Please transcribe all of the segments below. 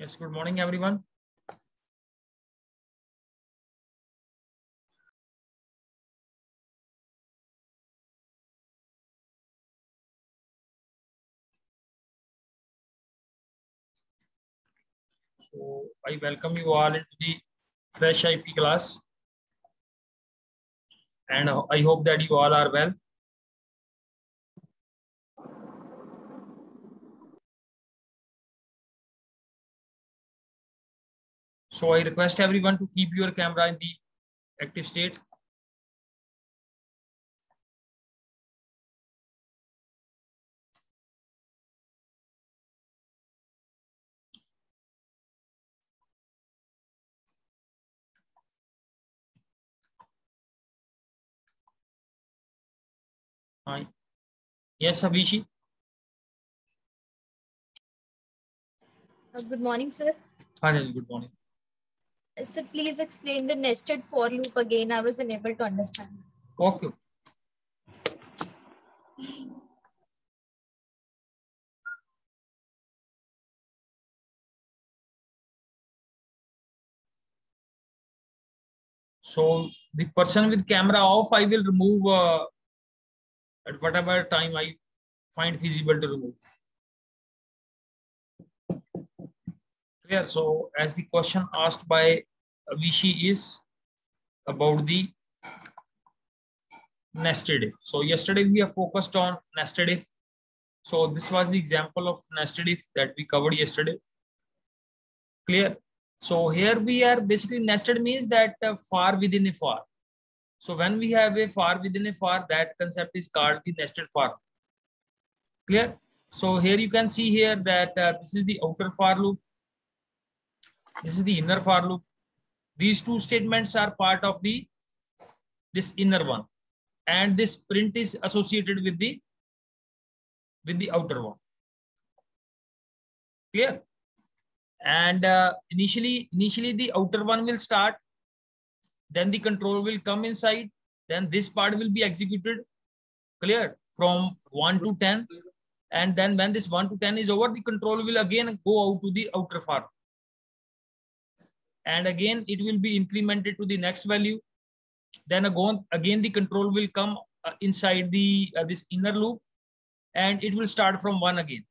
Yes, good morning, everyone. So I welcome you all into the Fresh IP class, and I hope that you all are well. So I request everyone to keep your camera in the active state. Hi. Yes, Abhishi. Good morning, sir. Hi, good morning. Sir, please explain the nested for loop again. I was unable to understand. Okay. So the person with camera off, I will remove at whatever time I find feasible to remove. Clear. So as the question asked by Abhishi is about the nested if. So yesterday we have focused on nested if. So this was the example of nested if that we covered yesterday. Clear. So here we are basically nested means that far within a far. So when we have a far within a far, that concept is called the nested far. Clear. So here you can see here that this is the outer far loop. This is the inner far loop. These two statements are part of this inner one, and this print is associated with the outer one. Clear. And initially the outer one will start, then the control will come inside, then this part will be executed. Clear. From 1 to 10, and then when this 1 to 10 is over, the control will again go out to the outer far, and again it will be incremented to the next value. Then again the control will come inside the this inner loop, and it will start from 1 again,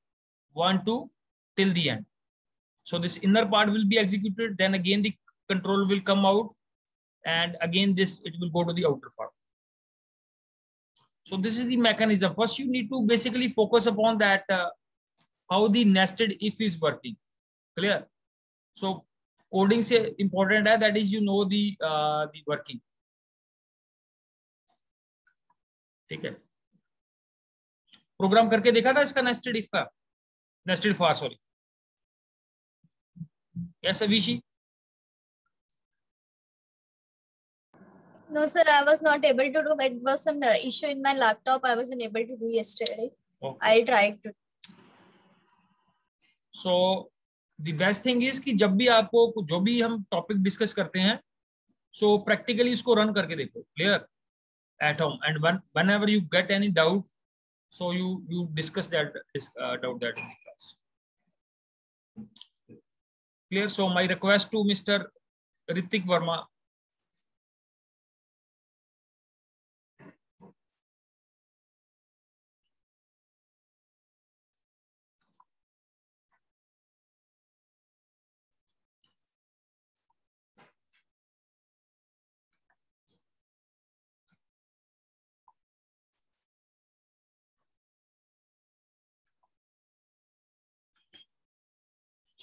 1 to till the end. So this inner part will be executed, then again the control will come out, and again it will go to the outer part. So this is the mechanism. First you need to basically focus upon that how the nested if is working. Clear. So coding से important है, that is you know the working. ठीक है. Programme करके देखा था इसका nested if का, nested for, sorry. Yes Abhishek. No, sir, I was not able to do. It was some issue in my laptop. I was unable to do yesterday. Okay. I'll try to. So the best thing is कि जब भी आपको जो भी हम topic discuss करते हैं, so practically इसको रन करके देखो. Clear. At home, and whenever you get any doubt, so you discuss that doubt that in the class. Clear. So my request to Mr. Ritik Verma.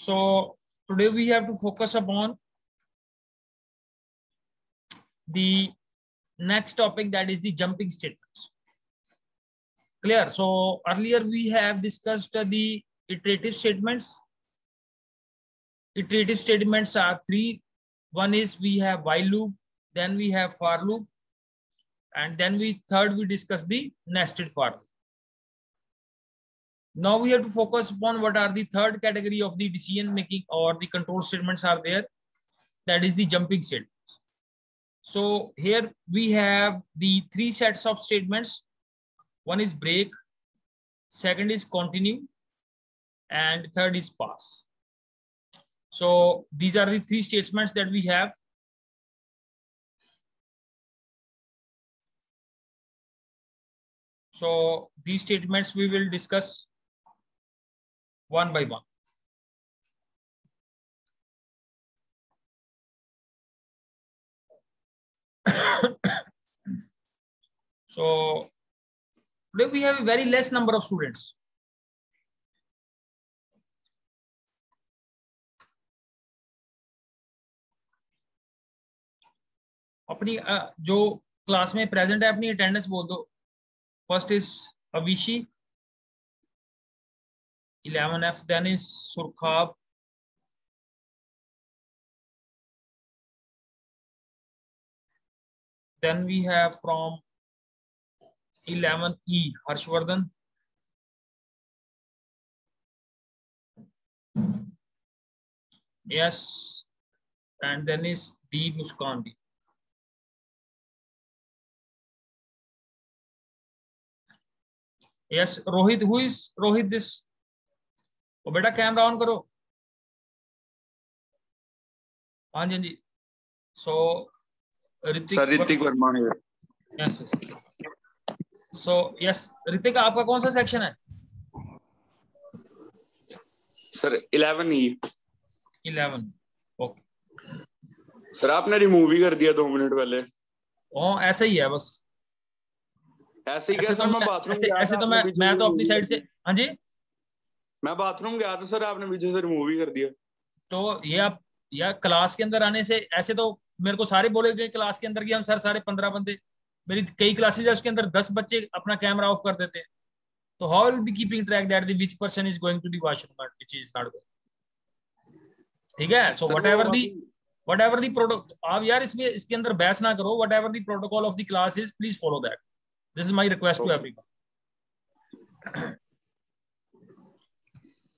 So today we have to focus upon the next topic, that is the jumping statements. Clear. So earlier we have discussed the iterative statements. Iterative statements are three. One is we have while loop, then we have for loop, and then we discuss the nested for loop. Now we have to focus upon what are the third category of the decision making or the control statements are there. That is the jumping statements. So here we have the three sets of statements. One is break, second is continue, and third is pass. So these are the three statements that we have. So these statements we will discuss one by one. So today we have a very less number of students. अपनी जो class में present है अपनी attendance बोल दो. First is Avishi, 11F, then is Surkhab, then we have from 11E Harshvardhan, yes, and then is D Muskan D. Yes, Rohit. Who is Rohit? This. Oh, beta camera on karo. हाँ जी. So Ritik. Sir, Ritik Verma here. Yes, yes. So yes, Ritik, आपका कौन सा section है? Sir, 11E. 11. Okay. Sir, आपने remove ही कर दिया 2 minute पहले. ओ ऐसा ही है बस. ऐसे ही कैसे? मैं बाथरूम ऐसे तो मैं तो अपनी साइड से. हाँ जी. मैं बाथरूम गया तो सर आपने पीछे से रिमूव ही कर दिया. तो ये आप या क्लास के अंदर आने से ऐसे तो मेरे को सारे बोले गए क्लास के अंदर कि हम सर सारे 15 बंदे, मेरी कई क्लासेज है उसके अंदर 10 बच्चे अपना कैमरा ऑफ कर देते हैं. तो how will be keeping track that the which person is going to the washroom and which is not going. ठीक है. सो व्हाटएवर द प्रोटोकॉल, आप यार इसके अंदर बहस ना करो. Whatever the protocol of the class is, please follow that. This is my request to everyone.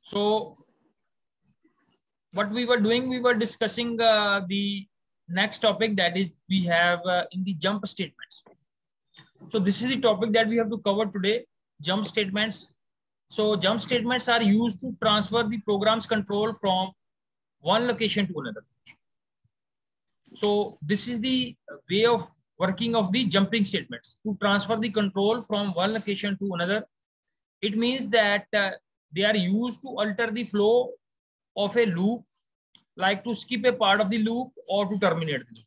So what we were doing, we were discussing the next topic, that is we have in the jump statements. So this is the topic that we have to cover today, jump statements. So jump statements are used to transfer the program's control from one location to another. So this is the way of working of the jumping statements to transfer the control from one location to another. It means that they are used to alter the flow of a loop, like to skip a part of the loop or to terminate the loop.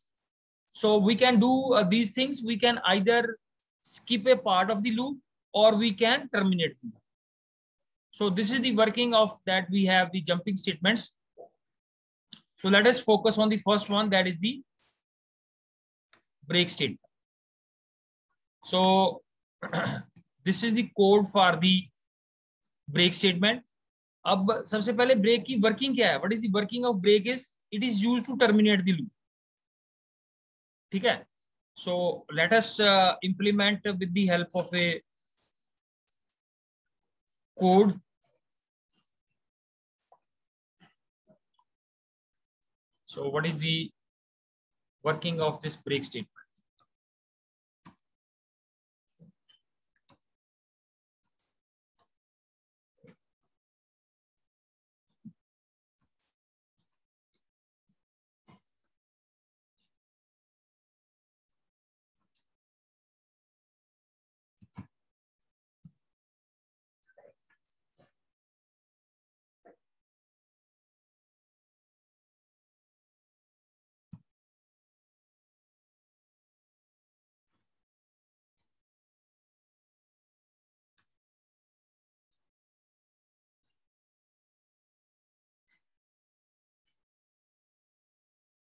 So we can do these things. We can either skip a part of the loop or we can terminate the loop. So this is the working of that we have the jumping statements. So let us focus on the first one, that is the break statement. So this is the code for the break statement. अब सबसे पहले break की working क्या है? What is the working of break is? It is used to terminate the loop. ठीक है. So let us implement with the help of a code. So what is the working of this break statement?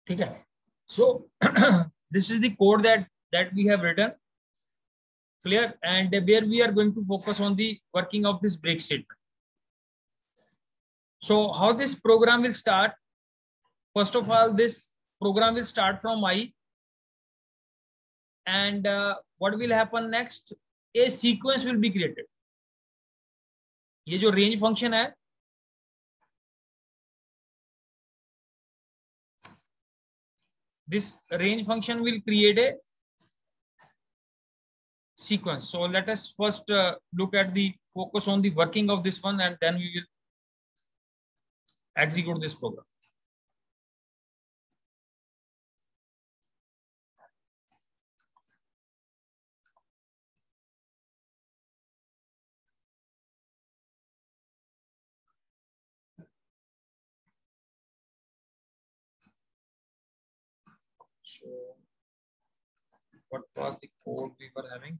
ठीक है. So this is the code that we have written. Clear? And where we are going to focus on the working of this break statement. So how this program will start? First of all, this program will start from I, and what will happen next? A sequence will be created. ये जो range function है, this range function will create a sequence. So let us first look at the focus on the working of this one, and then we will execute this program. So what was the code we were having?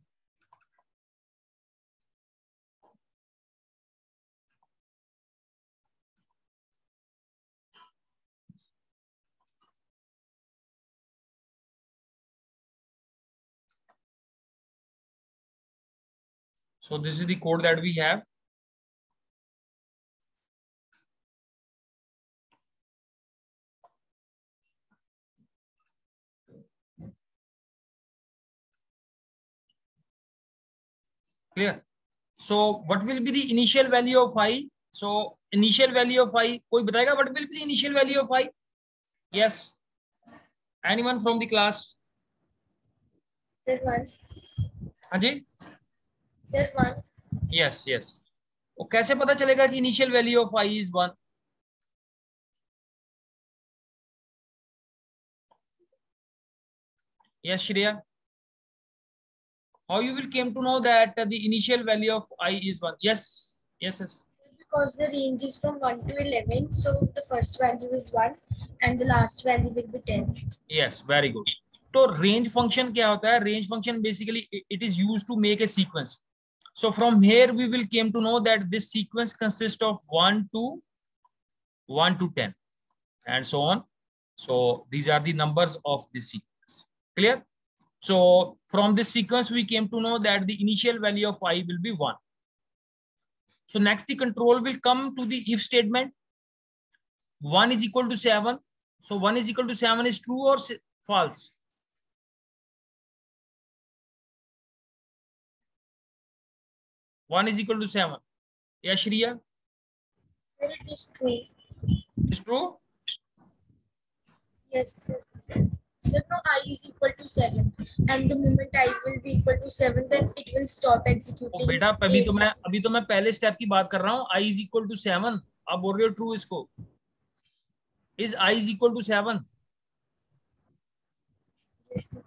So this is the code that we have. Clear? So what will be the initial value of I? So initial value of I, कोई बताएगा what will be the initial value of I? Yes. Anyone from the class? Sir, 1. हाँ जी? Sir, 1. Yes, yes. वो कैसे पता चलेगा कि initial value of I is 1? Yes, Shreya. How you will came to know that the initial value of I is 1? Yes, yes, yes. Because the range is from 1 to 11, so the first value is 1 and the last value will be 10. Yes, very good. तो range function क्या होता है? Range function basically it is used to make a sequence. So from here we will came to know that this sequence consists of 1 to 10 and so on. So these are the numbers of this sequence. Clear? So from this sequence we came to know that the initial value of I will be 1. So next the control will come to the if statement. 1 is equal to 7. So 1 is equal to 7 is true or false? One is equal to 7. Yeah, Shriya? Sir, it is true. It's true? Yes, sir. Sir, no, I is equal to 7. And the moment I will be equal to 7, then it will stop executing. बेटा अभी तो मैं पहले step की बात कर रहा हूँ. I is equal to 7. आप बोल रहे हो ट्रू इसको. Is I is equal to 7? Yes, sir.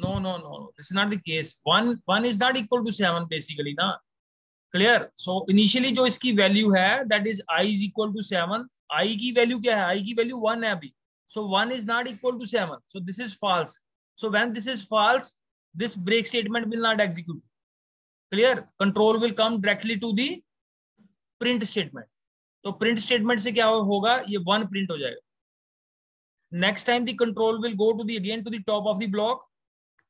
No. This is not the case. One is not equal to 7 basically, ना. Clear? So initially जो इसकी वैल्यू है that is I is equal to 7. I की value क्या है? I की value 1 है अभी. So 1 is not equal to 7. So this is false. So when this is false, this break statement will not execute. Clear? Control will come directly to the print statement. तो print statement से क्या होगा? ये 1 print हो जाएगा. Next time the control will go to the again to the top of the block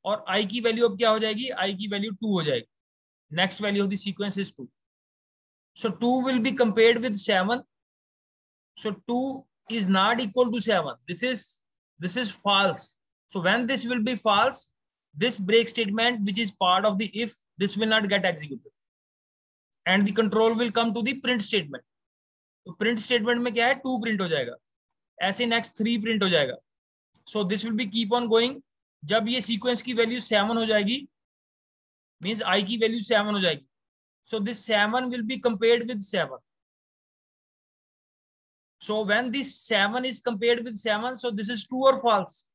और I की value अब क्या हो जाएगी? I की वैल्यू 2 हो जाएगी. Next value of the sequence is 2. So 2 will be compared with 7. So 2 is not equal to 7. This is false. So when this will be false, this break statement which is part of the if, this will not get executed. And the control will come to the print statement. तो print statement में क्या है? 2 print हो जाएगा. ऐसे next 3 print हो जाएगा. So this will be keep on going. जब ये sequence की value 7 हो जाएगी, means I की value 7 हो जाएगी. So this 7 will be compared with 7. So when this 7 is compared with 7, so this is true or false?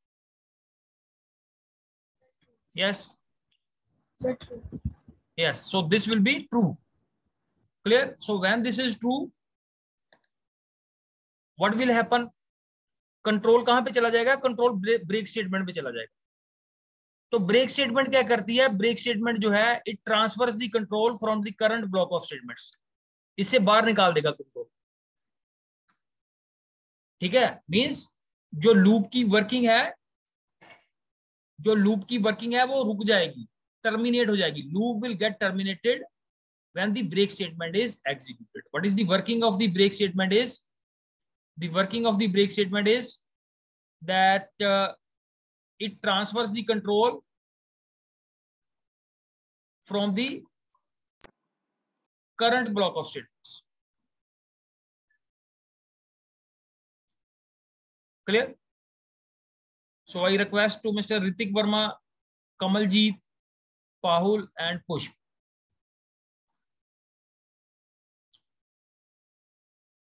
Yes. Sir, true. Yes. So this will be true. Clear? So when this is true, what will happen? Control कहां पे चला जाएगा? Control break statement पे चला जाएगा. तो break statement क्या करती है? Break statement जो है, it transfers the control from the current block of statements. इससे बाहर निकाल देगा control. ठीक है? Means जो loop की working है, वो रुक जाएगी, terminate हो जाएगी. Loop will get terminated when the break statement is executed. What is the working of the break statement is? The working of the break statement is that it transfers the control from the current block of statements. Clear? So I request to Mr. Ritik Verma, Kamaljeet, Pahul and Pushp.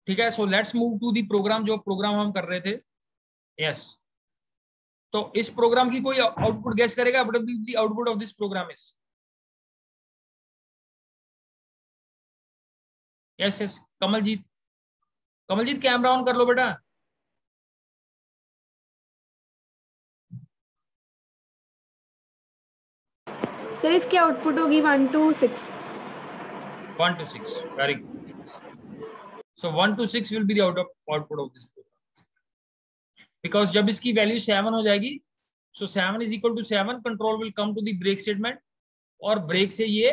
ठीक है. So let's move to the program. जो program हम कर रहे थे. Yes. तो इस programme की कोई आउटपुट गेस करेगा? What will be the output of this program is? Yes. Kamaljeet camera on कर लो बेटा. सर इसकी आउटपुट होगी 1 to 6. 1 to 6. Very good. So 1 to 6 will be the output of this program. Because जब इसकी वैल्यू 7 हो जाएगी, so 7 is equal to 7, control will come to the break statement, और ब्रेक से ये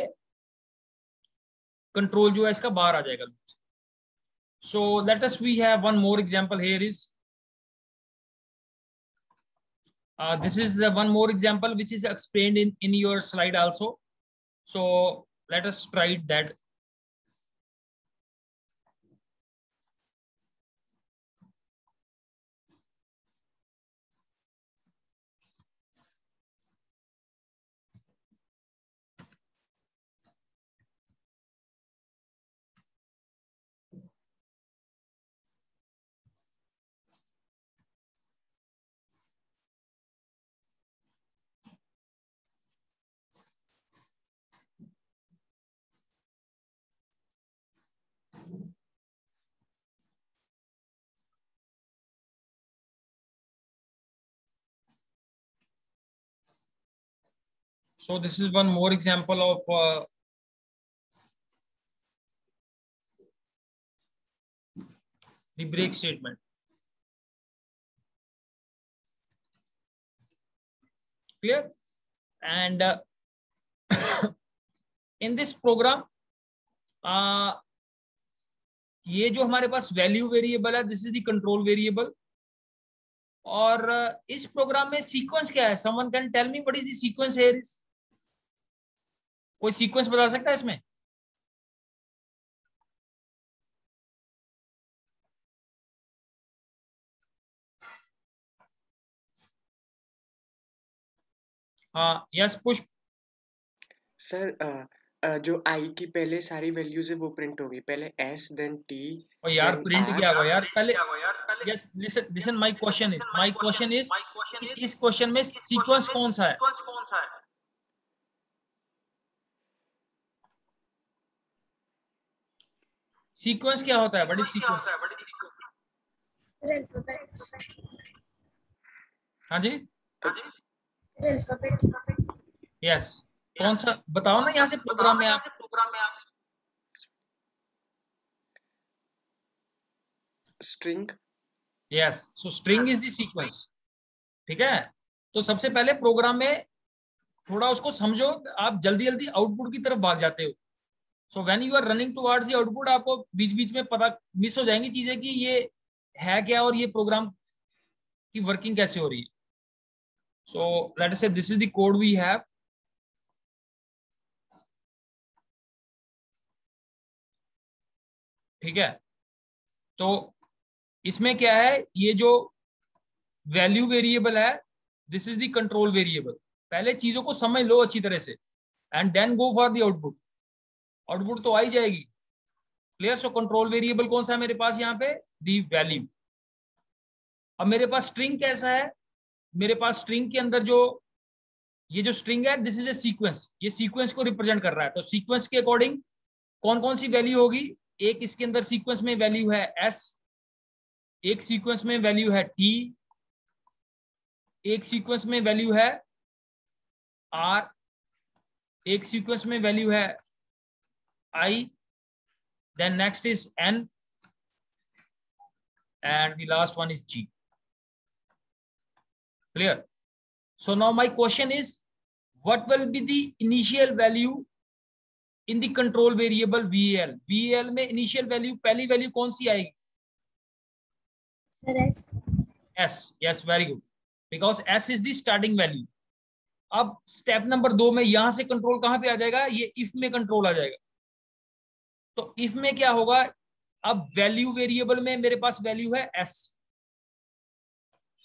कंट्रोल जो है इसका बाहर आ जाएगा. So let us we have one more example here is this is one more example which is explained in your slide also. So let us try that. So this is one more example of the break statement. Clear? And in this program, ये जो हमारे पास value variable है, this is the control variable. और इस program में sequence क्या है? Someone can tell me what is the sequence here? कोई सीक्वेंस बता सकता है इसमें? हाँ, यस पुष्प. सर जो आई की पहले सारी वैल्यूज है वो प्रिंट होगी, पहले एस देन टी. और यार प्रिंट क्या होगा यार? पहले yes listen my question is इस क्वेश्चन में सीक्वेंस कौन सा है? सीक्वेंस क्या होता है? What is sequence? हाँ जी, यस. कौन सा बताओ ना यहाँ से प्रोग्राम में आप. String. Yes, so string is the sequence. ठीक है, तो सबसे पहले प्रोग्राम में थोड़ा उसको समझो. आप जल्दी जल्दी आउटपुट की तरफ भाग जाते हो. So when you are running towards the output, आपको बीच बीच में पता मिस हो जाएंगी चीजें कि ये है क्या और ये प्रोग्राम की वर्किंग कैसे हो रही है. So let us say this is the code we have. ठीक है, तो इसमें क्या है? ये जो वैल्यू वेरिएबल है, this is the control variable. पहले चीजों को समझ लो अच्छी तरह से and then go for the output. Output तो आ ही जाएगी. क्लियर? सो कंट्रोल वेरिएबल कौन सा है मेरे पास यहाँ पे? दी वैल्यू. अब मेरे पास स्ट्रिंग कैसा है? मेरे पास स्ट्रिंग के अंदर जो ये जो स्ट्रिंग है, दिस इज ए सीक्वेंस. ये सीक्वेंस को रिप्रेजेंट कर रहा है. तो सीक्वेंस के अकॉर्डिंग कौन कौन सी वैल्यू होगी? एक इसके अंदर सीक्वेंस में वैल्यू है एस, एक सीक्वेंस में वैल्यू है टी, एक सीक्वेंस में वैल्यू है आर, एक सीक्वेंस में वैल्यू है आई, then next is n, and the last one is g. Clear? So now my question is, what will be the initial value in the control variable val? val में initial value, पहली value कौन सी आएगी? s. Yes, very good, because s is the starting value. अब step number 2 में यहां से control कहां पे आ जाएगा? ये इफ में कंट्रोल आ जाएगा. तो इफ में क्या होगा? अब वैल्यू वेरिएबल में मेरे पास वैल्यू है s,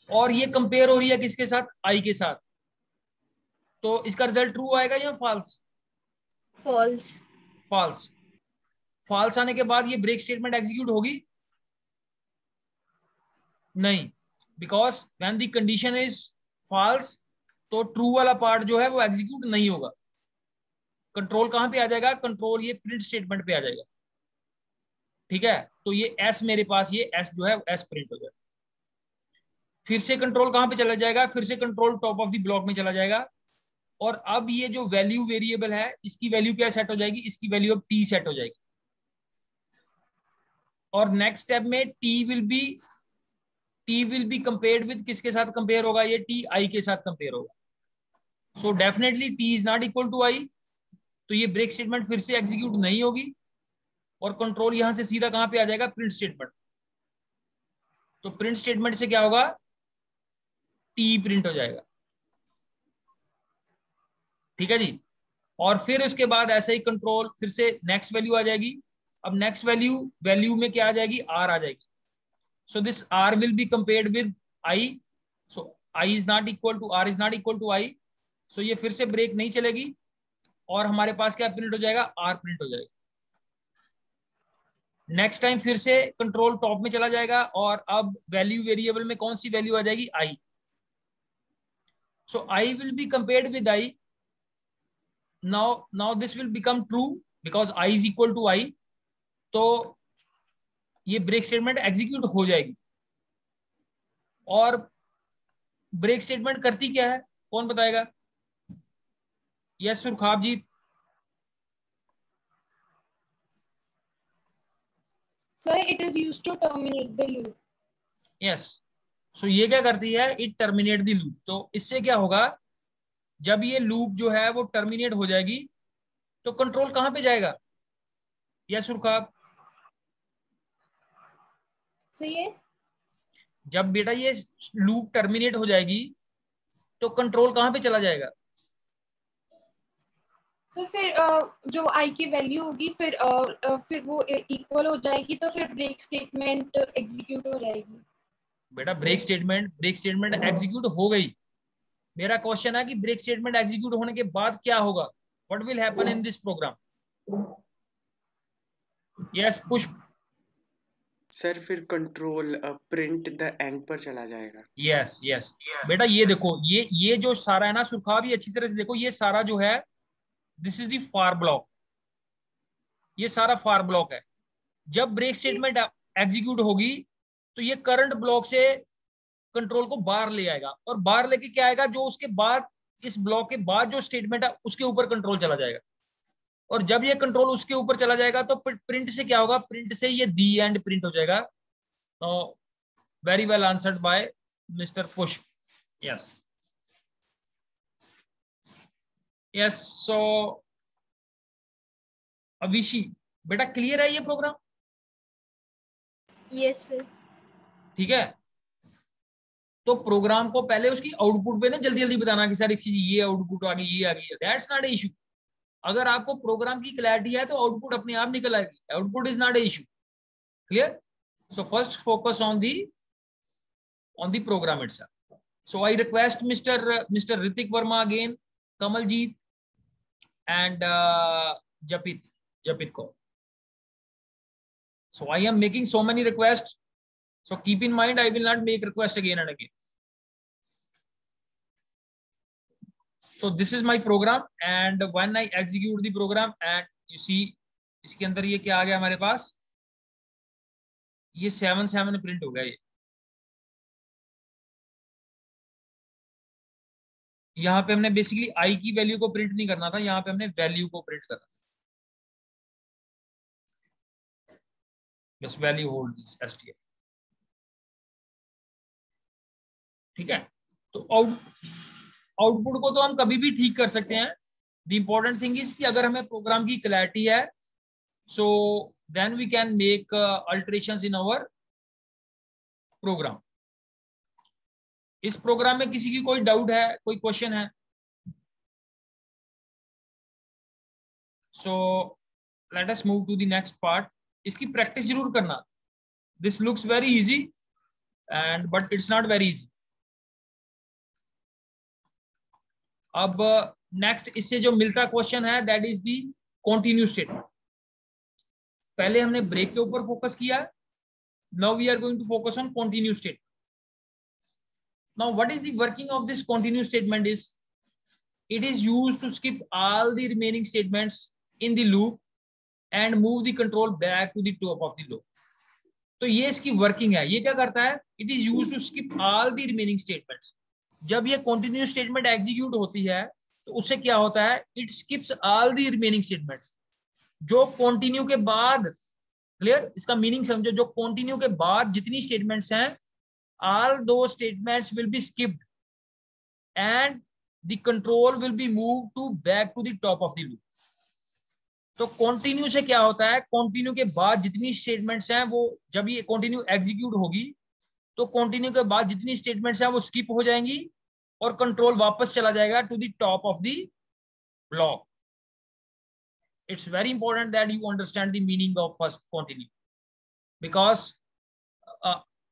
और ये कंपेयर हो रही है किसके साथ? i के साथ. तो इसका रिजल्ट ट्रू आएगा या फॉल्स? फॉल्स. फॉल्स. फॉल्स आने के बाद ये ब्रेक स्टेटमेंट एग्जीक्यूट होगी? नहीं, because when the condition is false, तो ट्रू वाला पार्ट जो है वो एग्जीक्यूट नहीं होगा. कंट्रोल कहां पे आ जाएगा? कंट्रोल ये प्रिंट स्टेटमेंट पे आ जाएगा. ठीक है, तो ये एस मेरे पास, ये एस जो है एस प्रिंट हो जाएगा. फिर से कंट्रोल कहां पे चला जाएगा? फिर से control top of the block में चला जाएगा और अब ये जो वैल्यू वेरिएबल है इसकी वैल्यू क्या सेट हो जाएगी, इसकी वैल्यू अब टी सेट हो जाएगी। और नेक्स्ट स्टेप में T will be compared with किसके साथ कंपेयर होगा, ये टी आई के साथ कंपेयर होगा। So definitely t is not equal to i, तो ये ब्रेक स्टेटमेंट फिर से एग्जीक्यूट नहीं होगी और कंट्रोल यहां से सीधा कहां पे आ जाएगा, प्रिंट स्टेटमेंट। तो प्रिंट स्टेटमेंट से क्या होगा, टी प्रिंट हो जाएगा। ठीक है जी। और फिर उसके बाद ऐसे ही कंट्रोल फिर से नेक्स्ट वैल्यू आ जाएगी। अब नेक्स्ट वैल्यू में क्या आ जाएगी, आर आ जाएगी। So this r will be compared with I. So i is not equal to r is not equal to i. So ये फिर से ब्रेक नहीं चलेगी और हमारे पास क्या प्रिंट हो जाएगा, आर प्रिंट हो जाएगा। नेक्स्ट टाइम फिर से कंट्रोल टॉप में चला जाएगा और अब वैल्यू वेरिएबल में कौन सी वैल्यू आ जाएगी, i. So I will be compared with i. now this will become true because I is equal to I। तो ये ब्रेक स्टेटमेंट एग्जीक्यूट हो जाएगी। और ब्रेक स्टेटमेंट करती क्या है, कौन बताएगा? Yes Surkhabjeet. Sir, it is used to terminate the loop. Yes. So ये क्या करती है, इट टर्मिनेट द लूप। तो इससे क्या होगा, जब ये लूप जो है वो टर्मिनेट हो जाएगी तो कंट्रोल कहां पे जाएगा, यस सुरखाब? So yes. जब बेटा ये लूप टर्मिनेट हो जाएगी तो कंट्रोल कहां पे चला जाएगा? So फिर जो i की वैल्यू होगी फिर वो इक्वल हो जाएगी तो फिर ब्रेक स्टेटमेंट एग्जीक्यूट हो जाएगी। बेटा ब्रेक स्टेटमेंट एग्जीक्यूट हो गई। मेरा क्वेश्चन है कि ब्रेक स्टेटमेंट एग्जीक्यूट होने के बाद क्या होगा, what will happen in this program? Yes Pushp. Sir फिर कंट्रोल प्रिंट द एंड पर चला जाएगा। यस यस बेटा ये देखो, ये जो सारा है ना सुरखा, भी अच्छी तरह से देखो, ये सारा जो है this is the for block. ये सारा फॉर ब्लॉक है। जब ब्रेक स्टेटमेंट एग्जीक्यूट होगी तो ये करंट ब्लॉक से कंट्रोल को बाहर ले आएगा और बाहर लेके क्या आएगा, जो उसके बाद इस ब्लॉक के बाद जो स्टेटमेंट है उसके ऊपर कंट्रोल चला जाएगा। और जब ये कंट्रोल उसके ऊपर चला जाएगा तो प्रिंट से क्या होगा, प्रिंट से ये दी एंड प्रिंट हो जाएगा। तो very well answered by mister Pushp. Yes yes. So Avishi बेटा क्लियर है ये प्रोग्राम? Yes sir. ठीक है। तो प्रोग्राम को पहले उसकी आउटपुट पे ना जल्दी जल्दी बताना कि सर एक चीज ये आउटपुट आ गई, ये आ गई, दैट्स नॉट ए इशू। अगर आपको प्रोग्राम की क्लैरिटी है तो आउटपुट अपने आप निकल आएगी। Output is not a issue. Clear? So first focus on the program itself. So I request mister Hrithik Verma again, Kamaljeet and Japit को। So I am making so many requests. So keep in mind, I will not make request again and again. So this is my program, and when I execute the program, and you see, इसके अंदर ये क्या आ गया हमारे पास, ये 7 print हो गया। ये यहाँ पे हमने बेसिकली आई की वैल्यू को प्रिंट नहीं करना था, यहाँ पे हमने वैल्यू को प्रिंट करना था। Just value hold this STF। ठीक है। तो आउटपुट को तो हम कभी भी ठीक कर सकते हैं। द इंपॉर्टेंट थिंग इज कि अगर हमें प्रोग्राम की क्लैरिटी है, so then we can make alterations in our program. इस प्रोग्राम में किसी की कोई डाउट है, कोई क्वेश्चन है? So let us move to the next part. इसकी प्रैक्टिस जरूर करना। This looks very easy and but it's not very easy. अब नेक्स्ट इससे जो मिलता क्वेश्चन है that is the continue statement. पहले हमने ब्रेक के ऊपर फोकस किया, now we are going to focus on continue statement. Now what is the working of this continue statement is, it is used to skip all the remaining statements in the loop and move the control back to the top of the loop। तो ये इसकी working है। ये क्या करता है, it is used to skip all the remaining statements। जब ये continuous statement एग्जीक्यूट होती है तो उससे क्या होता है, it skips all the remaining statements जो कंटिन्यू के बाद, क्लियर, इसका मीनिंग समझो, जो कंटिन्यू के बाद जितनी स्टेटमेंट्स हैं, all those statements will be skipped and the control will be moved to back to the top of the loop. तो कंटिन्यू से क्या होता है, कंटिन्यू के बाद जितनी स्टेटमेंट्स हैं वो, जब ये कंटिन्यू एग्जीक्यूट होगी तो कंटिन्यू के बाद जितनी स्टेटमेंट्स हैं वो स्किप हो जाएंगी और कंट्रोल वापस चला जाएगा to the top of the block. It's very important that you understand the meaning of first continue, because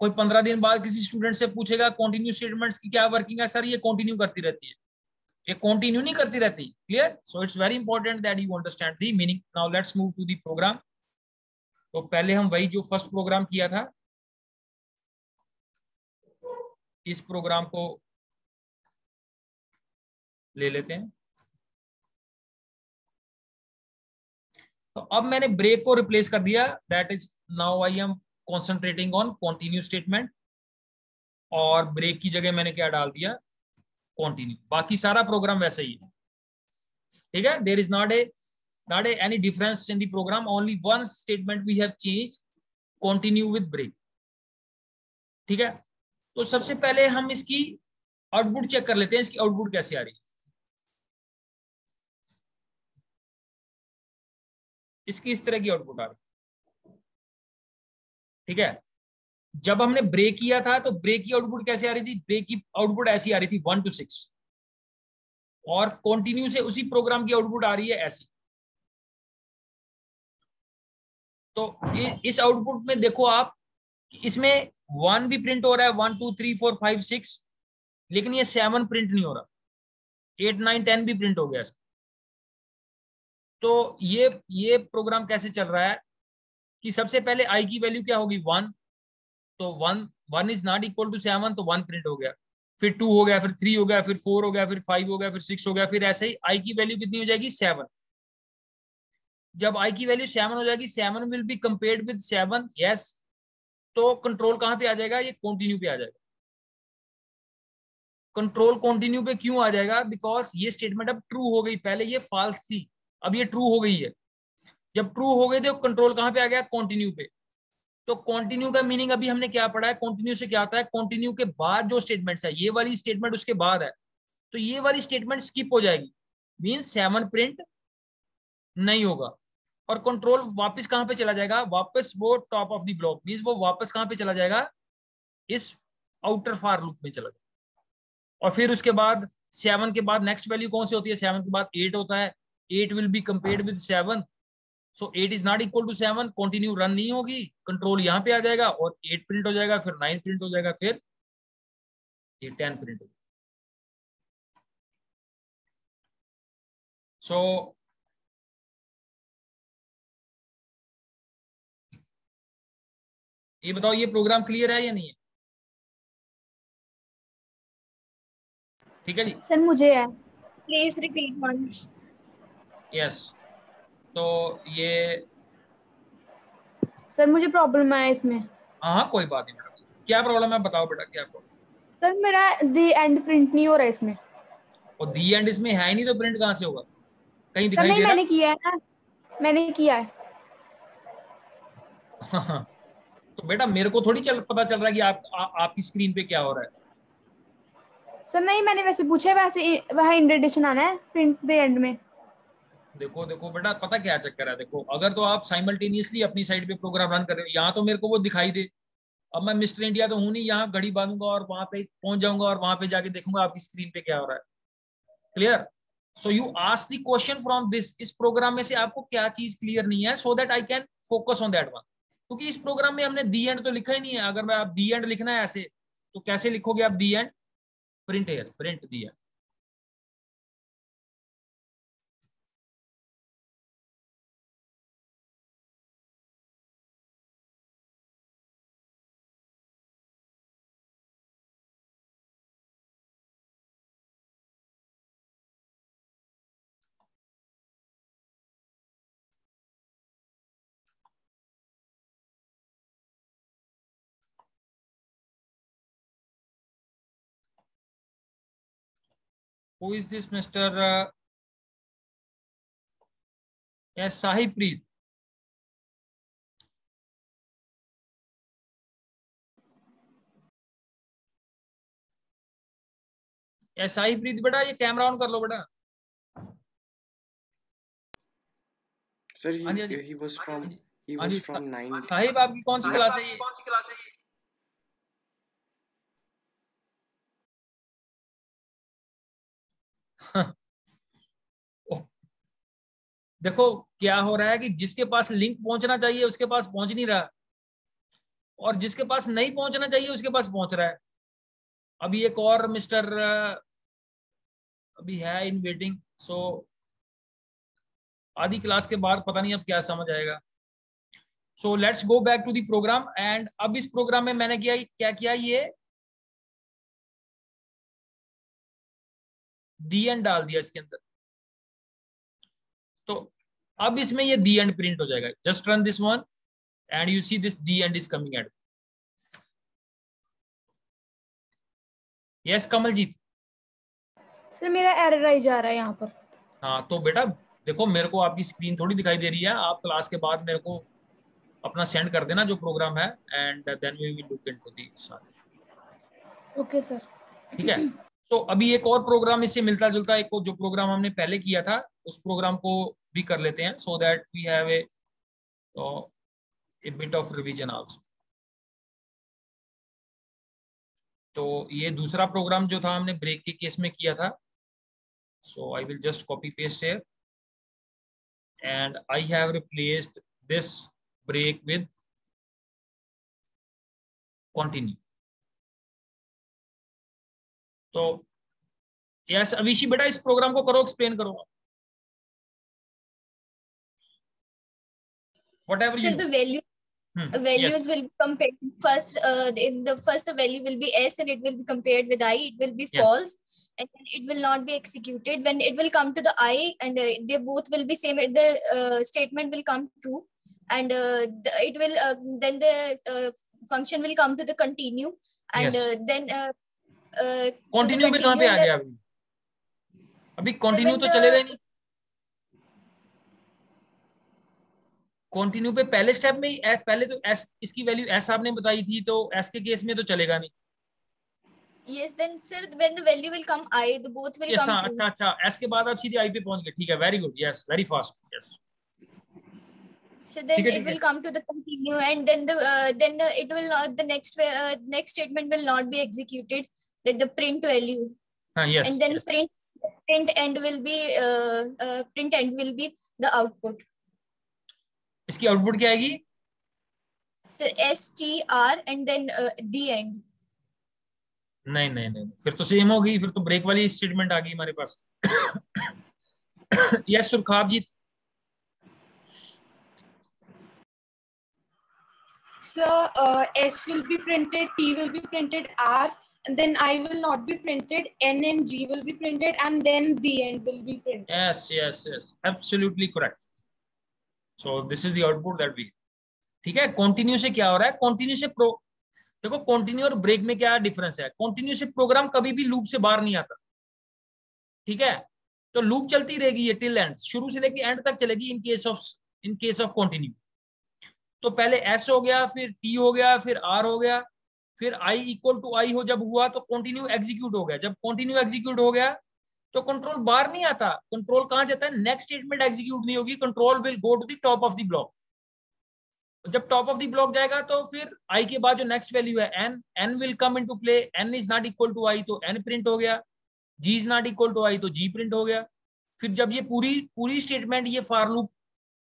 कोई 15 दिन बाद किसी स्टूडेंट से पूछेगा कंटिन्यू स्टेटमेंट्स की क्या वर्किंग है, सर ये कंटिन्यू करती रहती है, ये कंटिन्यू नहीं करती रहती. Clear? So it's very important that you understand the meaning. Now let's move to the program. तो पहले हम वही जो फर्स्ट प्रोग्राम किया था, इस प्रोग्राम को ले लेते हैं. तो अब मैंने ब्रेक को रिप्लेस कर दिया, that is now I am concentrating on continue statement, और ब्रेक की जगह मैंने क्या डाल दिया, कंटिन्यू. बाकी सारा प्रोग्राम वैसा ही है, ठीक है. There is not any difference in the program, only one statement we have changed, continue with break. ठीक है. तो सबसे पहले हम इसकी आउटपुट चेक कर लेते हैं, इसकी आउटपुट कैसे आ रही है. इसकी इस तरह की आउटपुट आ रही है, ठीक है. जब हमने ब्रेक किया था तो ब्रेक की आउटपुट कैसे आ रही थी, ब्रेक की आउटपुट ऐसी आ रही थी 1 to 6, और कंटिन्यू से उसी प्रोग्राम की आउटपुट आ रही है ऐसी. तो इस आउटपुट में देखो आप, इसमें 1 भी प्रिंट हो रहा है, 1 2 3 4 5 6, लेकिन ये 7 प्रिंट नहीं हो रहा, 8 9 10 भी प्रिंट हो गया. तो ये प्रोग्राम कैसे चल रहा है कि सबसे पहले आई की वैल्यू क्या होगी, 1, तो 1 इज नॉट इक्वल टू 7, तो 1 प्रिंट हो गया, फिर 2 हो गया, फिर 3 हो गया, फिर 4 हो गया, फिर 5 हो गया, फिर 6 हो गया, फिर ऐसे ही आई की वैल्यू कितनी हो जाएगी, 7. जब आई की वैल्यू 7 हो जाएगी, 7 will be compared with 7, yes, तो कंट्रोल कहां पे आ जाएगा, ये कंटिन्यू पे आ जाएगा. कंट्रोल कंटिन्यू पे क्यों आ जाएगा, बिकॉज ये स्टेटमेंट अब ट्रू हो गई, पहले ये फॉल्स थी, अब ये ट्रू हो गई है. जब ट्रू हो गई तो कंट्रोल कहां पे आ गया, कंटिन्यू पे. तो कंटिन्यू का मीनिंग अभी हमने क्या पढ़ा है, कंटिन्यू से क्या आता है, कंटिन्यू के बाद जो स्टेटमेंट्स है, ये वाली स्टेटमेंट उसके बाद है, तो ये वाली स्टेटमेंट स्किप हो जाएगी, मींस 7 प्रिंट नहीं होगा, और कंट्रोल वापस कहां पे चला जाएगा, वापस वो top of the block, means वो वापस कहां पे चला जाएगा, इस आउटर फॉर लूप में चला जाएगा. और फिर उसके बाद 7 के बाद नेक्स्ट वैल्यू कौन सी होती है, 7 के बाद 8 होता है, 8 will be compared with 7, so 8 is not equal to 7, continue run नहीं होगी, कंट्रोल यहाँ पे आ जाएगा और 8 प्रिंट हो जाएगा, फिर 9 प्रिंट हो जाएगा, फिर ये 10 प्रिंट हो जाएगा. सो ये बताओ, ये प्रोग्राम क्लियर है या नहीं है, ठीक है जी. सर मुझे है. Please repeat once. यस. तो ये, सर मुझे प्रॉब्लम है इसमें. हाँ हाँ कोई बात नहीं बेटा, क्या प्रॉब्लम है बताओ बेटा, क्या प्रॉब्लम. सर मेरा दी एंड प्रिंट नहीं हो रहा है इसमें. और दी एंड इसमें है ही नहीं, तो प्रिंट कहाँ से होगा, कहीं सर दिखाई नहीं, दे रहा मैंने किया है ना, मैंने किया है. है? तो बेटा मेरे को थोड़ी पता चल रहा है कि आपकी स्क्रीन पे क्या हो रहा है. सर नहीं, मैंने वैसे पूछा, वैसे वहाँ इंडेंटेशन आना है प्रिंट द एंड में. देखो देखो बेटा, पता क्या चक्कर है, देखो अगर तो आप साइमल्टेनियसली अपनी साइड पे प्रोग्राम रन कर रहे हो, यहाँ तो मेरे को वो दिखाई दे, अब मैं मिस्टर इंडिया तो हूं नहीं, यहाँ घड़ी बांधूंगा और वहां पे पहुंच जाऊंगा और वहां पे जाके देखूंगा आपकी स्क्रीन पे क्या हो रहा है. Clear? So you ask the question from this, इस प्रोग्राम में से आपको क्या चीज क्लियर नहीं है, so that I can focus on that one. क्योंकि इस प्रोग्राम में हमने दी एंड तो लिखा ही नहीं है. अगर मैं आप दी एंड लिखना है ऐसे, तो कैसे लिखोगे आप the end, print here, print the end. Who is this Mr. Yes, Sahib Preet. Yes, Sahib Preet बेटा, ये कैमरा ऑन कर लो बेटा. Sir, हाँ जी, he was from हाँ जी, 9. साहिब आपकी कौन सी क्लास है ये? देखो क्या हो रहा है कि जिसके पास लिंक पहुंचना चाहिए उसके पास पहुंच नहीं रहा, और जिसके पास नहीं पहुंचना चाहिए उसके पास पहुंच रहा है. अभी एक और मिस्टर अभी है इन वेटिंग. सो आधी क्लास के बाद पता नहीं अब क्या समझ आएगा. So let's go back to the program. And अब इस प्रोग्राम में मैंने क्या किया, ये दी एंड डाल दिया इसके अंदर. तो अब इसमें ये दी एंड प्रिंट हो जाएगा. Just run this one and you see this the end is coming at. Yes Kamaljeet. Sir मेरा एरर आई जा रहा है यहाँ पर. हाँ तो बेटा देखो, मेरे को आपकी स्क्रीन थोड़ी दिखाई दे रही है. आप क्लास के बाद मेरे को अपना सेंड कर देना जो प्रोग्राम है, and then we will look into this. Okay sir. ठीक है. तो अभी एक और प्रोग्राम इससे मिलता जुलता एक जो प्रोग्राम हमने पहले किया था उस प्रोग्राम को भी कर लेते हैं, so that we have a bit of revision also. तो ये दूसरा प्रोग्राम जो था हमने ब्रेक के केस में किया था. So I will just copy paste here and I have replaced this break with continue. तो यस अविशी बेटा इस प्रोग्राम को करो, एक्सप्लेन करो. Whatever So you the know. values Yes. will be compared first. In the first, the value will be s, and it will be compared with I. It will be Yes. false, and then it will not be executed. When it will come to the I, and they both will be same. The statement will come true, and it will then the function will come to the continue, and Yes. then continue पे कहाँ पे आ गया अभी? अभी continue तो चलेगा ही नहीं. कंटिन्यू पे पहले स्टेप में ही पहले तो एस, इसकी वैल्यू एस आपने बताई थी, तो एस के केस में तो चलेगा नहीं. Yes, then sir, when the value will come I, the both will yes, come हाँ, true. अच्छा अच्छा, एस के बाद आप सीधे आई पे पहुंच गए. ठीक है, very good. Yes, very fast. Yes. So then it will come to the continue, and then it will not, the next statement will not be executed, that the print value. Yes. And then yes. print end will be the output. इसकी output क्या आएगी? So str and then the end. नहीं नहीं नहीं, फिर तो same होगी. फिर तो ब्रेक वाली स्टेटमेंट आ गई हमारे पास. Yes सुरखाबजीत. So S will be printed, T will be printed, R, and then I will not be printed, N and G will be printed, and then the end will be printed. yes, absolutely correct. So this is the output that we. ठीक है. Continue से क्या हो रहा है? Continue से देखो continue और ब्रेक में क्या डिफरेंस है. कंटिन्यू से प्रोग्राम कभी भी लूप से बाहर नहीं आता. ठीक है. तो लूप चलती रहेगी ये टिल एंड, शुरू से लेके एंड तक चलेगी इन केस ऑफ कंटिन्यू. तो पहले एस हो गया, फिर टी हो गया, फिर आर हो गया, फिर आई इक्वल टू आई हो जब हुआ तो कंटिन्यू एग्जीक्यूट हो गया. जब कंटिन्यू एग्जीक्यूट हो गया तो कंट्रोल बाहर नहीं आता. कंट्रोल कहां जाता है? नेक्स्ट स्टेटमेंट एग्जीक्यूट नहीं होगी. Control will go to the top of the block. जब टॉप ऑफ द ब्लॉक जाएगा तो फिर आई के बाद जो नेक्स्ट वैल्यू है n will come into play. N is not equal to i तो एन प्रिंट हो गया. G is not equal to i तो जी प्रिंट हो गया. फिर जब ये पूरी स्टेटमेंट ये फॉर लूप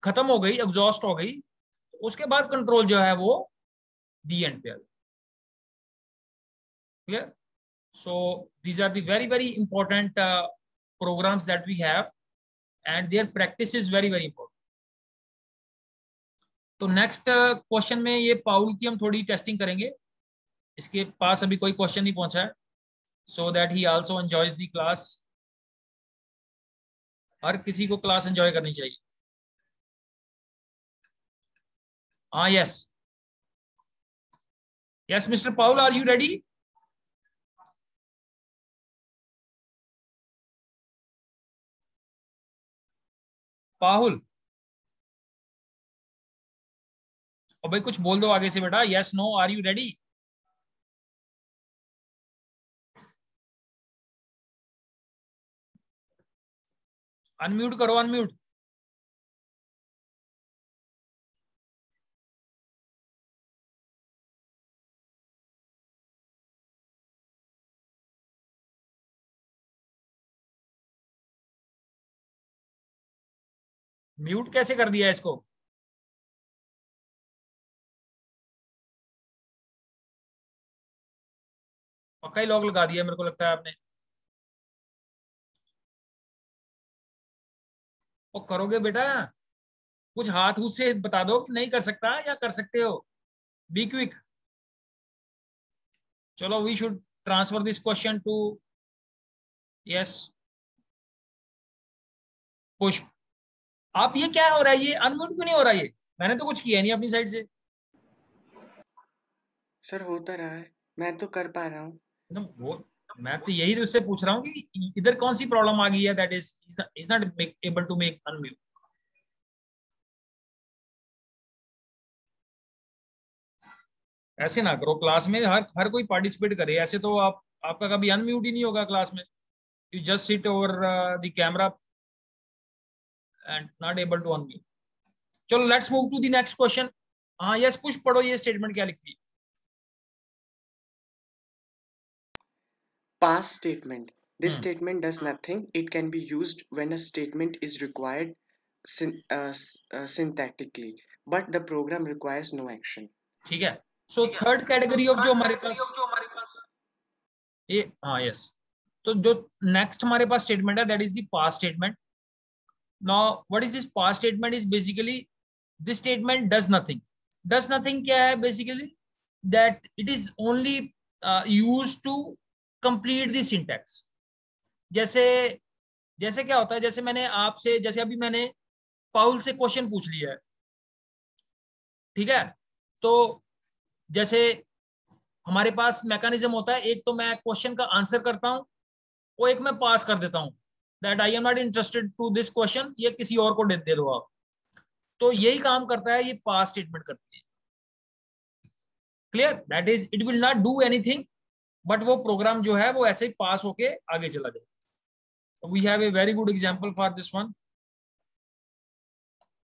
खत्म हो गई, एग्जॉस्ट हो गई, उसके बाद कंट्रोल जो है वो दी एंड पे आ गया. Clear? So these are the very very important programs that we have, and their practice is very very important. तो नेक्स्ट क्वेश्चन में ये पाउल की हम थोड़ी टेस्टिंग करेंगे. इसके पास अभी कोई क्वेश्चन नहीं पहुंचा है, so that he also enjoys the class. हर किसी को क्लास एंजॉय करनी चाहिए. हाँ yes mister Paul, are you ready? Pahul, और भाई कुछ बोल दो आगे से बेटा, yes no, are you ready? Unmute करो, अनम्यूट। म्यूट कैसे कर दिया इसको? पक्का ही लॉक लगा दिया मेरे को लगता है आपने। वो करोगे बेटा, कुछ हाथ हूथ से बता दो कि नहीं कर सकता या कर सकते हो। Be quick. चलो, we should transfer this question to yes Pushp. आप ये क्या हो रहा है, ये अनम्यूट क्यों नहीं हो रहा? ये मैंने तो कुछ किया नहीं अपनी साइड से। सर होता रहा है, मैं तो कर पा रहा हूँ। वो मैं तो यही तो उससे पूछ रहा हूँ कि इधर कौन सी प्रॉब्लम आ गई है, that is not able to make unmute. ऐसे ना करो, क्लास में हर हर कोई पार्टिसिपेट करे, ऐसे तो आपका कभी अनम्यूट ही नहीं होगा क्लास में। You just sit over the camera and not able to unmute. चलो, let's move to the next question. हाँ यस पुष्प, पढ़ो ये स्टेटमेंट क्या लिखती है। Past statement. This statement does nothing. It can be used when a statement is required syntactically, but the program requires no action. ठीक है। So third category of जो हमारे पास ये, हाँ यस, तो जो नेक्स्ट हमारे पास स्टेटमेंट है that is the past statement. Now what is this past statement? Is basically this statement does nothing. Does nothing क्या है? Basically that it is only used to complete the syntax. जैसे जैसे क्या होता है, जैसे मैंने आपसे, जैसे अभी मैंने पाउल से क्वेश्चन पूछ लिया है, ठीक है, तो जैसे हमारे पास मैकेनिज्म होता है, एक तो मैं क्वेश्चन का आंसर करता हूं, वो एक मैं पास कर देता हूं, that I am not interested to this question, ये किसी और को दे दो आप। तो यही काम करता है, ये पास स्टेटमेंट करती है। Clear? That is it will not do anything, but वो प्रोग्राम जो है वो ऐसे ही पास होके आगे चला जाए। We have a very good example for this one.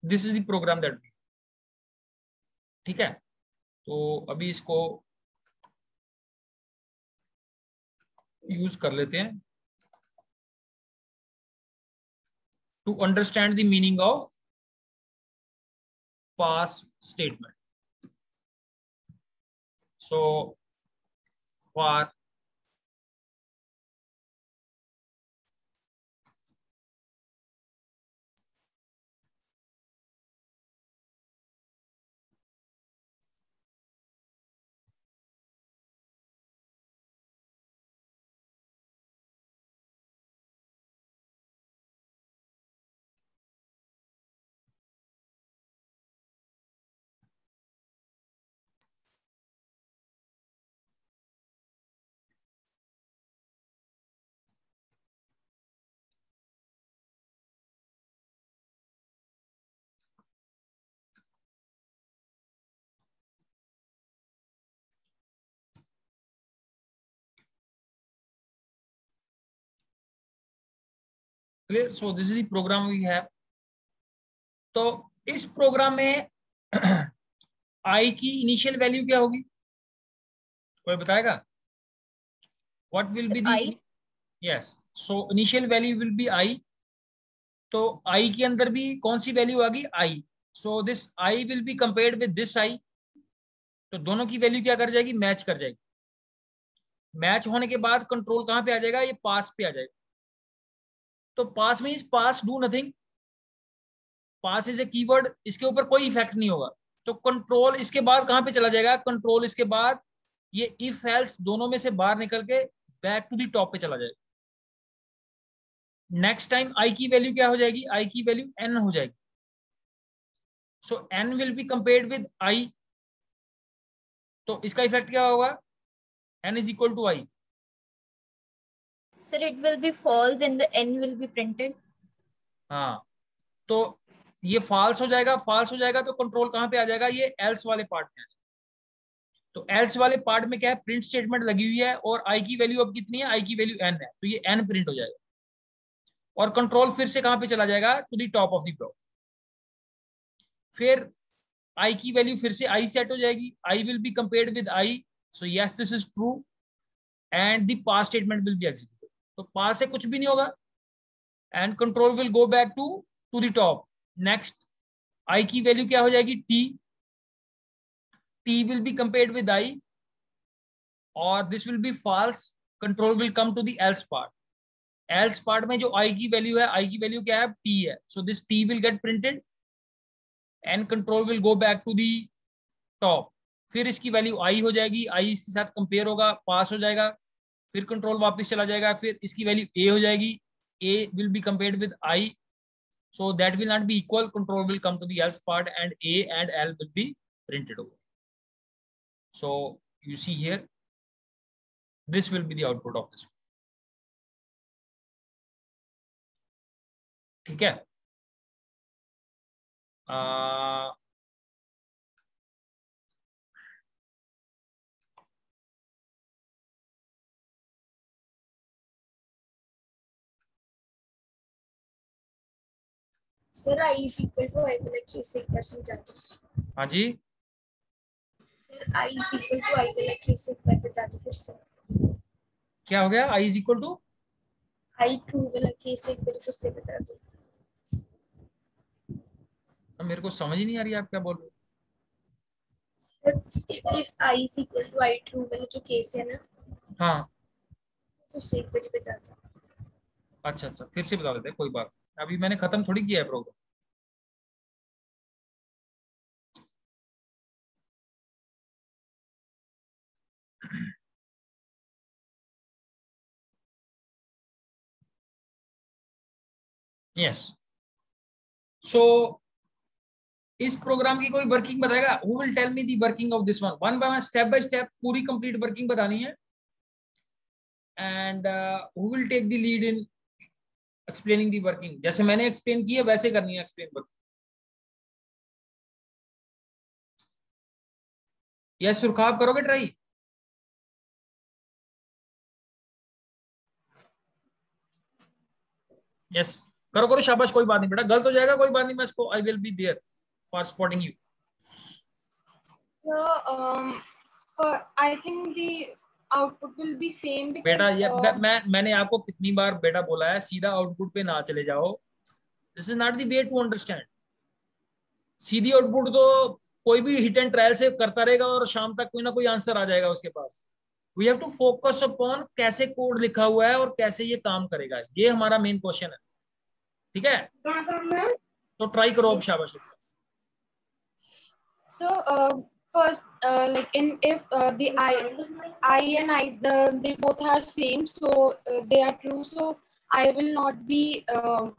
This is the program that we, ठीक है। तो अभी इसको यूज कर लेते हैं to understand the meaning of pass statement. So for clear? So this is the program we have. तो इस प्रोग्राम में आई की इनिशियल वैल्यू क्या होगी, कोई बताएगा? What will be the? I. Yes, so initial value will be I. तो I के अंदर भी कौन सी वैल्यू आ गई? I. So this i will be compared with this i. तो दोनों की वैल्यू क्या कर जाएगी? मैच कर जाएगी। मैच होने के बाद कंट्रोल कहां पे आ जाएगा? ये पास पे आ जाएगा। तो pass means pass do nothing, pass is a keyword, इसके ऊपर कोई इफेक्ट नहीं होगा। तो कंट्रोल इसके बाद कहां पे चला जाएगा? कंट्रोल इसके बाद ये इफ एल्स दोनों में से बाहर निकल के बैक टू द टॉप पे चला जाएगा। नेक्स्ट टाइम आई की वैल्यू क्या हो जाएगी? आई की वैल्यू एन हो जाएगी। So n will be compared with i. तो इसका इफेक्ट क्या होगा? N is equal to i. Sir, it will be false and the n will be printed. हाँ, तो ये फॉल्स हो जाएगा, फॉल्स हो जाएगा तो कंट्रोल कहां पे आ जाएगा, ये एल्स वाले पार्ट में। तो एल्स वाले पार्ट में क्या है, प्रिंट स्टेटमेंट लगी हुई है और आई की वैल्यू अब कितनी है, आई की वैल्यू n है, तो ये n प्रिंट हो जाएगा और कंट्रोल फिर से कहां पे चला जाएगा, to the top of the block. फिर आई की वैल्यू फिर से आई सेट हो जाएगी, I will be compared with I, so yes this is true and the pass statement will be executed. तो पास से कुछ भी नहीं होगा and control will go back to the top. Next I की वैल्यू क्या हो जाएगी, t will be compared with I और this will be false, control will come to the else part। else part में जो I की value है, I की वैल्यू क्या है, t है, so this t will get printed and control will go back to the top। फिर इसकी वैल्यू I हो जाएगी, I इसके साथ कंपेयर होगा, पास हो जाएगा, फिर कंट्रोल वापस चला जाएगा, फिर इसकी वैल्यू A हो जाएगी, A will be compared with I, so that will not be equal, control will come to the else part and A and L will be printed over। So you see here, this will be the output of this। ठीक है, sir I is equal to I will like इसे एक percent जाते। हाँ जी, sir I is equal to I will like इसे एक बार बता दो फिर से। क्या हो गया, I is equal to I true will like इसे एक बार फिर से बता दो। मेरे को समझ ही नहीं आ रही आप क्या बोल रहे हो। Sir if I is equal to I true वाला जो केस है ना, हाँ तो इसे एक बार बता दो। अच्छा अच्छा, फिर से बता देते हैं, कोई बात, अभी मैंने खत्म थोड़ी किया है प्रोग्राम। यस, सो इस प्रोग्राम की कोई वर्किंग बताएगा, who will tell me the working of this one by one, step by step पूरी कंप्लीट वर्किंग बतानी है and who will take the lead in explaining the working. जैसे मैंने एक्सप्लेन की है वैसे करनी है एक्सप्लेन वर्किंग। यस सुरखा, आप करोगे ट्राई? यस करो करो, शाबाश, कोई बात नहीं बेटा, गलत हो जाएगा कोई बात नहीं, मैं इसको I will be there for supporting you. I think the output will be same because बेटा ये मैंने आपको कितनी बार बेटा बोला है, सीधा आउटपुट पे ना चले जाओ, this is not the way to understand. सीधी आउटपुट तो कोई भी हिट एंड ट्रायल से करता रहेगा और शाम तक कोई ना कोई आंसर आ जाएगा उसके पास। We have to focus upon कैसे कोड लिखा हुआ है और कैसे ये काम करेगा, ये हमारा मेन क्वेश्चन है। ठीक है, तो ट्राई करो अब, शाबाश। so first like in if the I and I they both are same, so they are true, so I will not be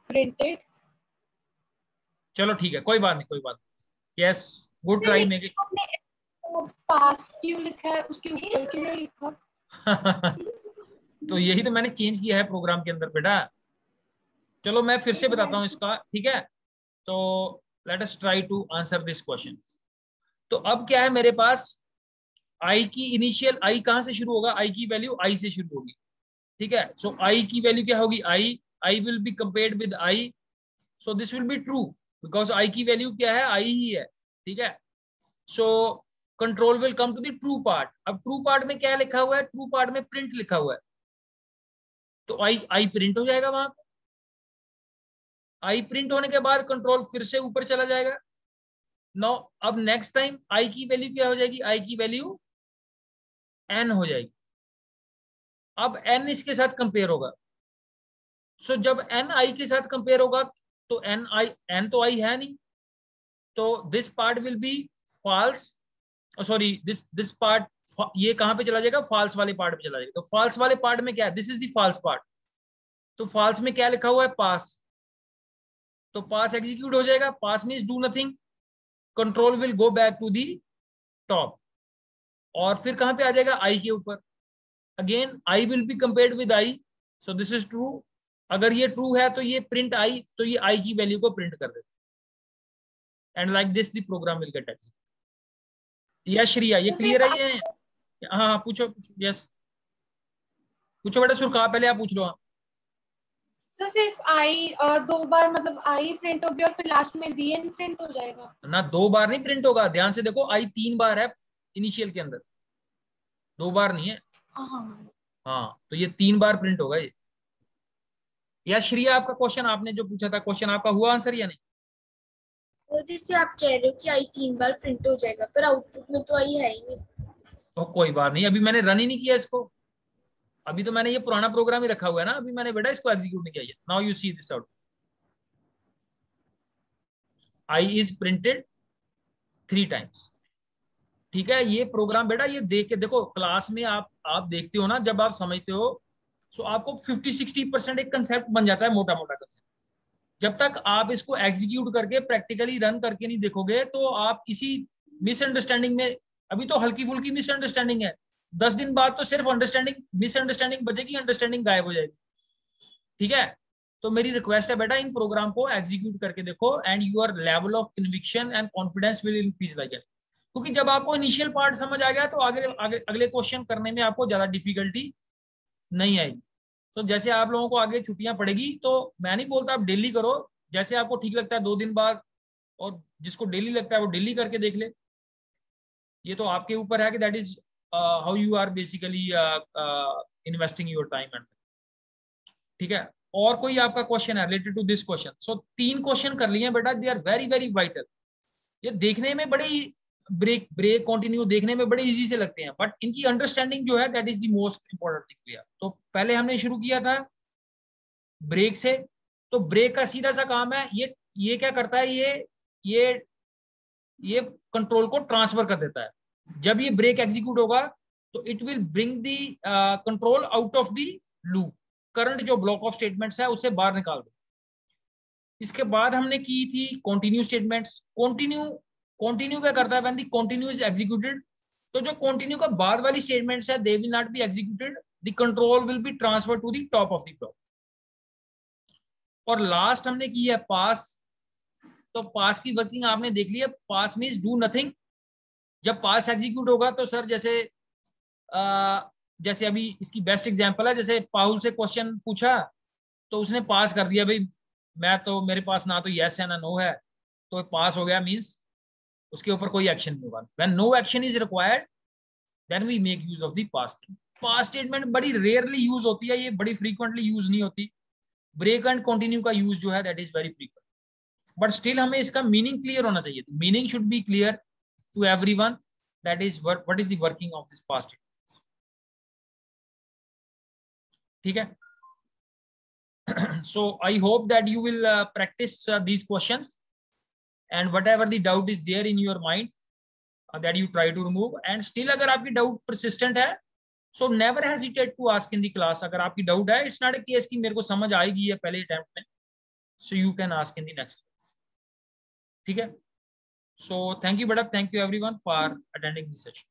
printed। चलो ठीक है, कोई बात नहीं कोई बात नहीं। Yes good try make it. Pass क्यों लिखा है, उसके ऊपर क्यों नहीं लिखा? तो यही तो मैंने चेंज किया है प्रोग्राम के अंदर बेटा। चलो मैं फिर से बताता हूँ इसका, ठीक है। तो let us try to answer this question. तो अब क्या है मेरे पास, आई की इनिशियल, आई कहां से शुरू होगा, आई की वैल्यू आई से शुरू होगी, ठीक है। सो आई की वैल्यू क्या होगी, I will be compared with I, so this will be true because I की वैल्यू क्या है, आई ही है, ठीक है। So control will come to the true part. अब ट्रू पार्ट में क्या लिखा हुआ है, ट्रू पार्ट में प्रिंट लिखा हुआ है, तो आई प्रिंट हो जाएगा वहां पे। आई प्रिंट होने के बाद कंट्रोल फिर से ऊपर चला जाएगा। नो अब नेक्स्ट टाइम आई की वैल्यू क्या हो जाएगी, आई की वैल्यू एन हो जाएगी। अब एन इसके साथ कंपेयर होगा, सो जब एन आई के साथ कंपेयर होगा तो एन तो आई है नहीं, तो this part will be false, sorry this part ये कहां पे चला जाएगा, फॉल्स वाले पार्ट पे चला जाएगा। तो फॉल्स वाले पार्ट में क्या है, this is the false part, तो फॉल्स में क्या लिखा हुआ है, पास, तो पास एग्जीक्यूट हो जाएगा। Pass means do nothing, control will go back to the top और फिर कहां पे आ जाएगा, आई के ऊपर। Again i will be compared with I, so this is true अगर ये ट्रू है तो ये प्रिंट आई, तो ये आई की वैल्यू को प्रिंट कर देते and like this the program will get executed. Yes Shriya, ये तो क्लियर है सिर्फ ये? हाँ हाँ पूछो पूछो, यस पूछो बेटा, सुरखा पहले आप पूछ लो। हाँ तो सिर्फ आई 2 बार मतलब आई प्रिंट होगी और फिर लास्ट में दी एन प्रिंट हो जाएगा। ना 2 बार नहीं प्रिंट होगा, ध्यान से देखो, आई 3 बार है इनिशियल के अंदर, 2 बार नहीं है। हाँ हाँ तो ये 3 बार प्रिंट होगा ये। या श्रिया आपका क्वेश्चन, आपने जो पूछा था क्वेश्चन, आपका हुआ आंसर या नहीं? सर जैसे आप कह रहे हो कि आई 3 बार प्रिंट हो जाएगा, पर आउटपुट में तो आई है ही नहीं। तो कोई बात नहीं, अभी मैंने रन ही नहीं किया इसको, अभी तो मैंने ये पुराना प्रोग्राम ही रखा हुआ है ना, अभी मैंने बेटा इसको एग्जीक्यूट नहीं किया। Now you see this out, I is printed 3 times. ठीक है, ये प्रोग्राम बेटा ये देख के देखो, क्लास में आप देखते हो ना, जब आप समझते हो तो आपको 50-60% एक कंसेप्ट बन जाता है, मोटा मोटा कंसेप्ट। जब तक आप इसको एग्जीक्यूट करके प्रैक्टिकली रन करके नहीं देखोगे तो आप किसी मिसअंडरस्टैंडिंग में, अभी तो हल्की फुल्की मिसअंडरस्टैंडिंग है, 10 दिन बाद तो सिर्फ अंडरस्टैंडिंग मिसअंडरस्टैंडिंग बचेगी, अंडरस्टैंडिंग गायब हो जाएगी। ठीक है, तो मेरी रिक्वेस्ट है बेटा इन प्रोग्राम को एग्जीक्यूट करके देखो and your level of conviction and confidence will increase like that. क्योंकि जब आपको इनिशियल पार्ट समझ आ गया तो आगे अगले क्वेश्चन करने में आपको ज्यादा डिफिकल्टी नहीं आएगी। तो जैसे आप लोगों को आगे छुट्टियां पड़ेगी, तो मैं नहीं बोलता आप डेली करो, जैसे आपको ठीक लगता है 2 दिन बाद, और जिसको डेली लगता है वो डेली करके देख ले, ये तो आपके ऊपर है कि that is how you are basically investing your time and. ठीक है, और कोई आपका क्वेश्चन है related to this question? So 3 question कर लिए बेटा, they are very very vital. ये देखने में बड़े ब्रेक ब्रेक कंटिन्यू देखने में बड़े इजी से लगते हैं, बट इनकी अंडरस्टैंडिंग जो है that is the most important thing. तो पहले हमने शुरू किया था ब्रेक से, तो ब्रेक का सीधा सा काम है, ये क्या करता है, ये कंट्रोल को ट्रांसफर कर देता है। जब ये ब्रेक एग्जीक्यूट होगा तो it will bring the control out of the loop, current जो ब्लॉक ऑफ स्टेटमेंट्स है उसे बाहर निकाल दो। इसके बाद हमने की थी कंटिन्यू स्टेटमेंट्स। कंटिन्यू क्या करता है, when the continue is executed, तो जो कंटिन्यू का बाद वाली स्टेटमेंट्स है they will not be executed, the control will be transferred to the top of the block. और लास्ट हमने की है पास। तो पास की वर्किंग आपने देख ली है, पास मींस डू नथिंग। जब पास एग्जीक्यूट होगा तो सर जैसे अभी इसकी बेस्ट एग्जांपल है, जैसे पाहुल से क्वेश्चन पूछा तो उसने पास कर दिया, भाई मैं तो, मेरे पास ना तो यस है ना नो है, तो पास हो गया, मींस उसके ऊपर कोई एक्शन नहीं होगा। When no action is required then we make use of the past. Past statement बड़ी रेयरली यूज होती है, ये बड़ी फ्रीक्वेंटली यूज नहीं होती। ब्रेक एंड कंटिन्यू का यूज जो है that is very frequent, but still हमें इसका मीनिंग क्लियर होना चाहिए। Meaning should be clear to everyone, that is what is the working of this past. ठीक है, so I hope that you will practice these questions, and whatever the doubt is there in your mind that you try to remove, and still अगर आपकी doubt persistent है, so never hesitate to ask in the class। अगर आपकी doubt है, it's not a case कि मेरे को समझ आएगी है पहले attempt में, so you can ask in the next class। ठीक है, so thank you बेटा, thank you everyone for attending this session।